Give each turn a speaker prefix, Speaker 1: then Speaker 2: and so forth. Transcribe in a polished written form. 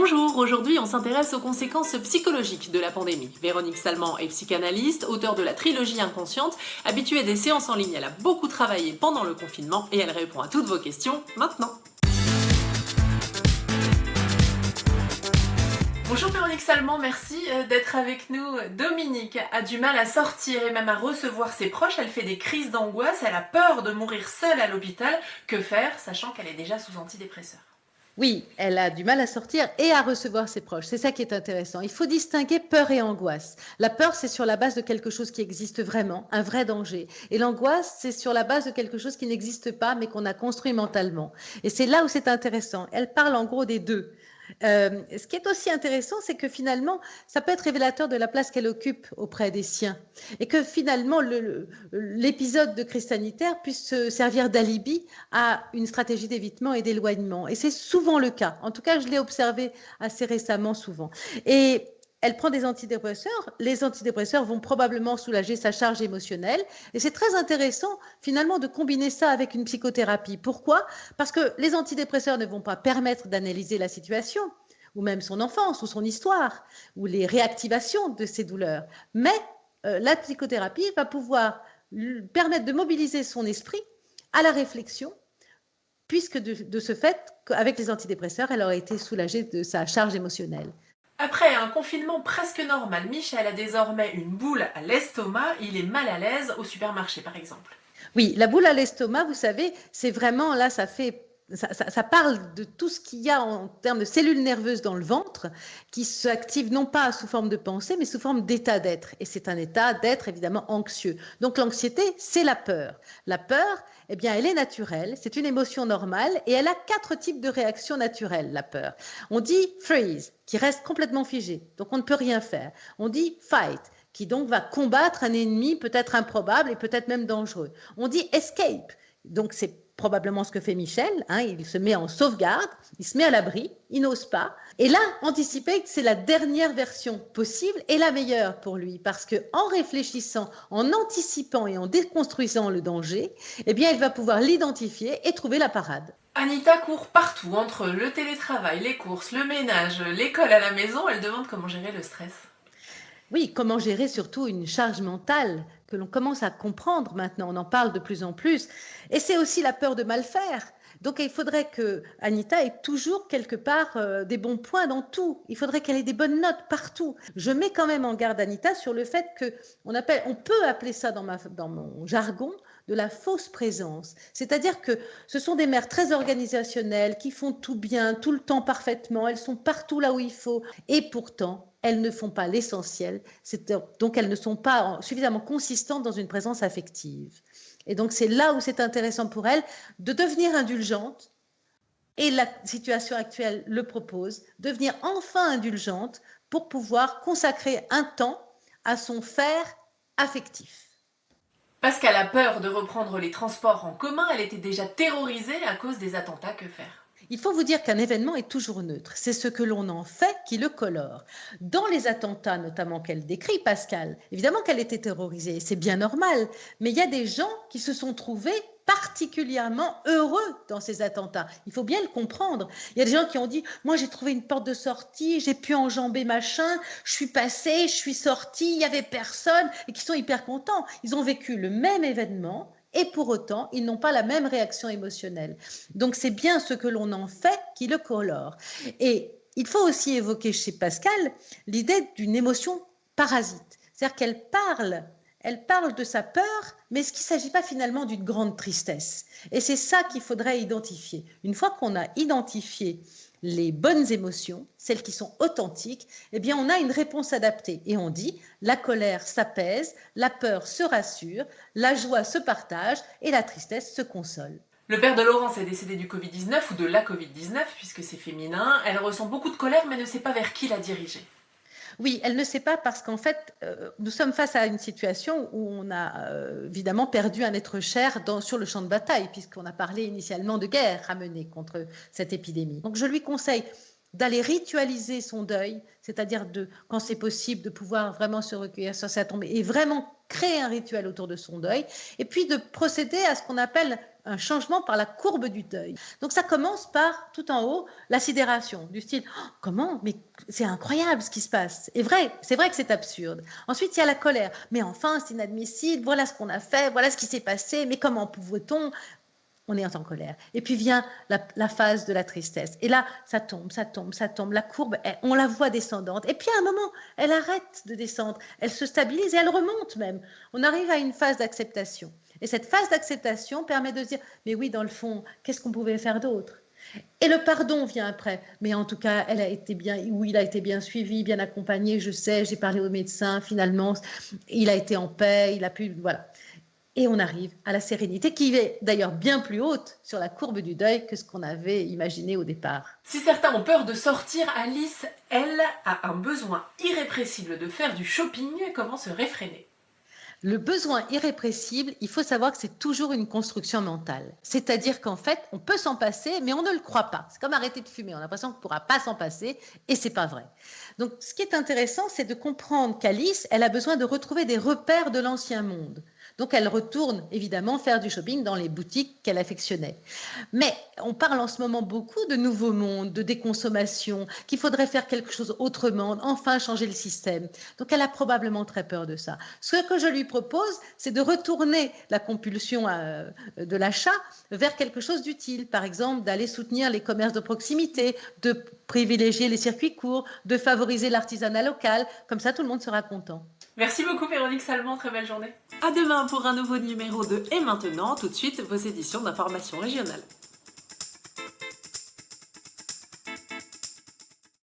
Speaker 1: Bonjour, aujourd'hui on s'intéresse aux conséquences psychologiques de la pandémie. Véronique Salman est psychanalyste, auteure de la trilogie Inconsciente. Habituée des séances en ligne, elle a beaucoup travaillé pendant le confinement et elle répond à toutes vos questions maintenant. Bonjour Véronique Salman, merci d'être avec nous. Dominique a du mal à sortir et même à recevoir ses proches. Elle fait des crises d'angoisse, elle a peur de mourir seule à l'hôpital. Que faire, sachant qu'elle est déjà sous antidépresseur?
Speaker 2: Oui, elle a du mal à sortir et à recevoir ses proches. C'est ça qui est intéressant. Il faut distinguer peur et angoisse. La peur, c'est sur la base de quelque chose qui existe vraiment, un vrai danger. Et l'angoisse, c'est sur la base de quelque chose qui n'existe pas, mais qu'on a construit mentalement. Et c'est là où c'est intéressant. Elle parle en gros des deux. Ce qui est aussi intéressant, c'est que finalement, ça peut être révélateur de la place qu'elle occupe auprès des siens. Et que finalement, l'épisode de crise sanitaire puisse se servir d'alibi à une stratégie d'évitement et d'éloignement. Et c'est souvent le cas. En tout cas, je l'ai observé assez récemment souvent. Et elle prend des antidépresseurs. Les antidépresseurs vont probablement soulager sa charge émotionnelle. Et c'est très intéressant, finalement, de combiner ça avec une psychothérapie. Pourquoi? Parce que les antidépresseurs ne vont pas permettre d'analyser la situation, ou même son enfance, ou son histoire, ou les réactivations de ces douleurs. Mais la psychothérapie va pouvoir lui permettre de mobiliser son esprit à la réflexion, puisque de ce fait, avec les antidépresseurs, elle aurait été soulagée de sa charge émotionnelle.
Speaker 1: Après un confinement presque normal, Michel a désormais une boule à l'estomac. Il est mal à l'aise au supermarché, par exemple.
Speaker 2: Oui, la boule à l'estomac, vous savez, c'est vraiment, là, ça parle de tout ce qu'il y a en termes de cellules nerveuses dans le ventre qui s'activent non pas sous forme de pensée, mais sous forme d'état d'être. Et c'est un état d'être évidemment anxieux. Donc l'anxiété, c'est la peur. La peur, eh bien, elle est naturelle, c'est une émotion normale et elle a 4 types de réactions naturelles, la peur. On dit freeze, qui reste complètement figé, donc on ne peut rien faire. On dit fight, qui donc va combattre un ennemi peut-être improbable et peut-être même dangereux. On dit escape, donc c'est probablement ce que fait Michel, hein, il se met en sauvegarde, il se met à l'abri, il n'ose pas. Et là, anticiper, c'est la dernière version possible et la meilleure pour lui, parce qu'en réfléchissant, en anticipant et en déconstruisant le danger, eh bien, il va pouvoir l'identifier et trouver la parade.
Speaker 1: Anita court partout, entre le télétravail, les courses, le ménage, l'école à la maison. Elle demande comment gérer le stress.
Speaker 2: Oui, comment gérer surtout une charge mentale que l'on commence à comprendre maintenant, on en parle de plus en plus. Et c'est aussi la peur de mal faire. Donc il faudrait que Anita ait toujours quelque part des bons points dans tout. Il faudrait qu'elle ait des bonnes notes partout. Je mets quand même en garde Anita sur le fait que on peut appeler ça dans mon jargon de la fausse présence. C'est-à-dire que ce sont des mères très organisationnelles qui font tout bien, tout le temps parfaitement. Elles sont partout là où il faut. Et pourtant, elles ne font pas l'essentiel, donc elles ne sont pas suffisamment consistantes dans une présence affective. Et donc c'est là où c'est intéressant pour elles de devenir indulgente, et la situation actuelle le propose, devenir enfin indulgente pour pouvoir consacrer un temps à son faire affectif.
Speaker 1: Parce qu'elle a peur de reprendre les transports en commun, elle était déjà terrorisée à cause des attentats. Que faire?
Speaker 2: Il faut vous dire qu'un événement est toujours neutre. C'est ce que l'on en fait qui le colore. Dans les attentats, notamment qu'elle décrit, Pascal, évidemment qu'elle était terrorisée, c'est bien normal, mais il y a des gens qui se sont trouvés particulièrement heureux dans ces attentats. Il faut bien le comprendre. Il y a des gens qui ont dit, moi j'ai trouvé une porte de sortie, j'ai pu enjamber machin, je suis passé, je suis sorti, il n'y avait personne, et qui sont hyper contents. Ils ont vécu le même événement, et pour autant, ils n'ont pas la même réaction émotionnelle. Donc, c'est bien ce que l'on en fait qui le colore. Et il faut aussi évoquer chez Pascal l'idée d'une émotion parasite. C'est-à-dire elle parle de sa peur, mais ce qu'il ne s'agit pas finalement d'une grande tristesse. Et c'est ça qu'il faudrait identifier. Une fois qu'on a identifié les bonnes émotions, celles qui sont authentiques, eh bien, on a une réponse adaptée. Et on dit, la colère s'apaise, la peur se rassure, la joie se partage et la tristesse se console.
Speaker 1: Le père de Laurence est décédé du Covid-19 ou de la Covid-19, puisque c'est féminin. Elle ressent beaucoup de colère, mais ne sait pas vers qui la diriger.
Speaker 2: Oui, elle ne sait pas parce qu'en fait, nous sommes face à une situation où on a évidemment perdu un être cher sur le champ de bataille, puisqu'on a parlé initialement de guerre à mener contre cette épidémie. Donc je lui conseille d'aller ritualiser son deuil, c'est-à-dire quand c'est possible, de pouvoir vraiment se recueillir sur sa tombe et vraiment créer un rituel autour de son deuil, et puis de procéder à ce qu'on appelle un changement par la courbe du deuil. Donc ça commence par, tout en haut, la sidération, du style oh, « Comment? Mais c'est incroyable ce qui se passe !» C'est vrai que c'est absurde. Ensuite, il y a la colère. « Mais enfin, c'est inadmissible, voilà ce qu'on a fait, voilà ce qui s'est passé, mais comment pouvait-on ?» On est en colère. Et puis vient la phase de la tristesse. Et là, ça tombe, ça tombe, ça tombe. La courbe, on la voit descendante. Et puis à un moment, elle arrête de descendre. Elle se stabilise et elle remonte même. On arrive à une phase d'acceptation. Et cette phase d'acceptation permet de se dire, mais oui, dans le fond, qu'est-ce qu'on pouvait faire d'autre? Et le pardon vient après. Mais en tout cas, elle a été bien, ou il a été bien suivi, bien accompagné. Je sais, j'ai parlé au médecin. Finalement, il a été en paix. Il a pu, voilà. Et on arrive à la sérénité qui est d'ailleurs bien plus haute sur la courbe du deuil que ce qu'on avait imaginé au départ.
Speaker 1: Si certains ont peur de sortir, Alice, elle, a un besoin irrépressible de faire du shopping. Comment se réfréner?
Speaker 2: Le besoin irrépressible, il faut savoir que c'est toujours une construction mentale. C'est-à-dire qu'en fait, on peut s'en passer, mais on ne le croit pas. C'est comme arrêter de fumer. On a l'impression qu'on ne pourra pas s'en passer, et c'est pas vrai. Donc, ce qui est intéressant, c'est de comprendre qu'Alice, elle a besoin de retrouver des repères de l'ancien monde. Donc, elle retourne évidemment faire du shopping dans les boutiques qu'elle affectionnait. Mais on parle en ce moment beaucoup de nouveaux mondes, de déconsommation, qu'il faudrait faire quelque chose autrement, enfin changer le système. Donc, elle a probablement très peur de ça. Ce que je lui propose, c'est de retourner la compulsion de l'achat vers quelque chose d'utile. Par exemple, d'aller soutenir les commerces de proximité, de privilégier les circuits courts, de favoriser l'artisanat local. Comme ça, tout le monde sera content.
Speaker 1: Merci beaucoup Véronique Salmon, très belle journée. À demain pour un nouveau numéro de Et maintenant, tout de suite, vos éditions d'information régionale.